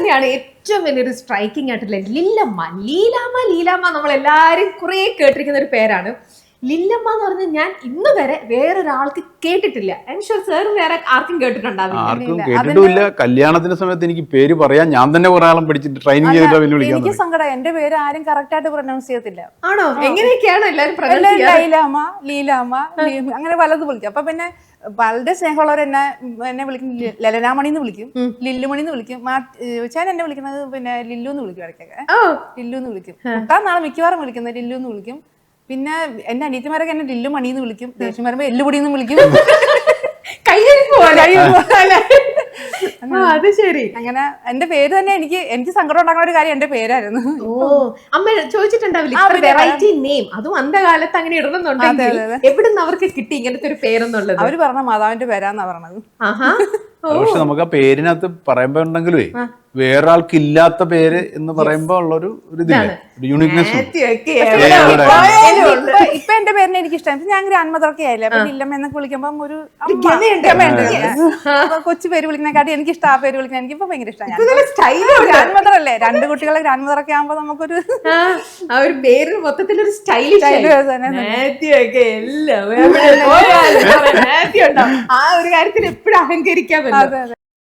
തന്നെയാണ് ഏറ്റവും വലിയൊരു സ്ട്രൈക്കിംഗ് ആയിട്ടുള്ള ലില്ലമ്മ. ലീലാമ്മ നമ്മൾ എല്ലാരും കുറെ കേട്ടിരിക്കുന്ന ഒരു പേരാണ്. ലില്ലമ്മ എന്ന് പറഞ്ഞാൽ ഞാൻ ഇന്ന് വരെ വേറൊരാൾക്ക് കേട്ടിട്ടില്ല. സാറും വേറെ ആർക്കും കേട്ടിട്ടില്ല. കല്യാണത്തിന്റെ സമയത്ത് എനിക്ക് പേര് പറയാൻ ഞാൻ തന്നെ കുറെ ആളും പഠിച്ചിട്ട് ട്രെയിനിങ് ചെയ്തിട്ട് എനിക്ക് സങ്കടം, എന്റെ പേര് ആരും കറക്റ്റ് ആയിട്ട് പ്രൊനൗൺസ് ചെയ്യത്തില്ല. ആണോ? എങ്ങനെയൊക്കെയാണ് എല്ലാവരും ലൈലാമ്മ, ലീലാമ്മ, അങ്ങനെ പലതും വിളിക്കും. അപ്പൊ പിന്നെ വളരെ സ്നേഹമുള്ളവർ എന്നെ വിളിക്കും ലലനാമണി എന്ന് വിളിക്കും, ലില്ലുമണി എന്ന് വിളിക്കും. ഞാൻ എന്നെ വിളിക്കുന്നത് പിന്നെ ലില്ലു എന്ന് വിളിക്കും, ഇടയ്ക്കൊക്കെ ലില്ലു എന്ന് വിളിക്കും. നാളെ മിക്കവാറും വിളിക്കുന്നത് ലില്ലു എന്ന് വിളിക്കും. പിന്നെ എന്റെ അനിയത്തിമാരൊക്കെ എന്നെ ലില്ലു മണി എന്ന് വിളിക്കും. ദേഷ്യം വരുമ്പോ എല്ലുപൊടി എന്ന് വിളിക്കും. അത് ശരി. അങ്ങനെ എന്റെ പേര് തന്നെ എനിക്ക് സങ്കടം ഉണ്ടാക്കുന്ന ഒരു കാര്യം എന്റെ പേരായിരുന്നു. അമ്മ ചോദിച്ചിട്ടുണ്ടാവില്ല വെറൈറ്റി നെയിം, അതും അന്ധകാലത്ത് അങ്ങനെ ഇടണമെന്നുണ്ടെങ്കിൽ എവിടുന്ന് അവർക്ക് കിട്ടി ഇങ്ങനത്തെ ഒരു പേരെന്നുള്ളത്? അവര് പറഞ്ഞ മാതാവിന്റെ പേരാന്നാ പറഞ്ഞത്. പക്ഷെ നമുക്ക് ആ പേരിനകത്ത് പറയുമ്പോ ഉണ്ടെങ്കിലേ വേറൊരാൾക്ക് ഇല്ലാത്ത പേര് എന്ന് പറയുമ്പോ ഉള്ളൊരു യൂണിക്നെസ്. ഇപ്പൊ എന്റെ പേരിനെ എനിക്ക് ഇഷ്ടം. ഞാൻ ഗ്രാൻഡ് മദറൊക്കെ ആയില്ലേ, അപ്പൊ ഇല്ലമ്മ എന്നൊക്കെ വിളിക്കുമ്പോ ഒരു കൊച്ചു പേര് വിളിക്കുന്നതിനെക്കാട്ടി എനിക്ക് ഇഷ്ടം ആ പേര് വിളിക്കാൻ. എനിക്ക് ഇപ്പൊ ഭയങ്കര ഇഷ്ടമാണ്. ഗ്രാൻഡ് മദർ അല്ലേ, 2 കുട്ടികളെ ഗ്രാൻഡ് മദറൊക്കെ ആകുമ്പോ നമുക്കൊരു ആ ഒരു പേര് മൊത്തത്തിലൊരു സ്റ്റൈലിഷ് ആ ഒരു കാര്യത്തിൽ എപ്പോഴും അഹങ്കരിക്കാൻ പറ്റും.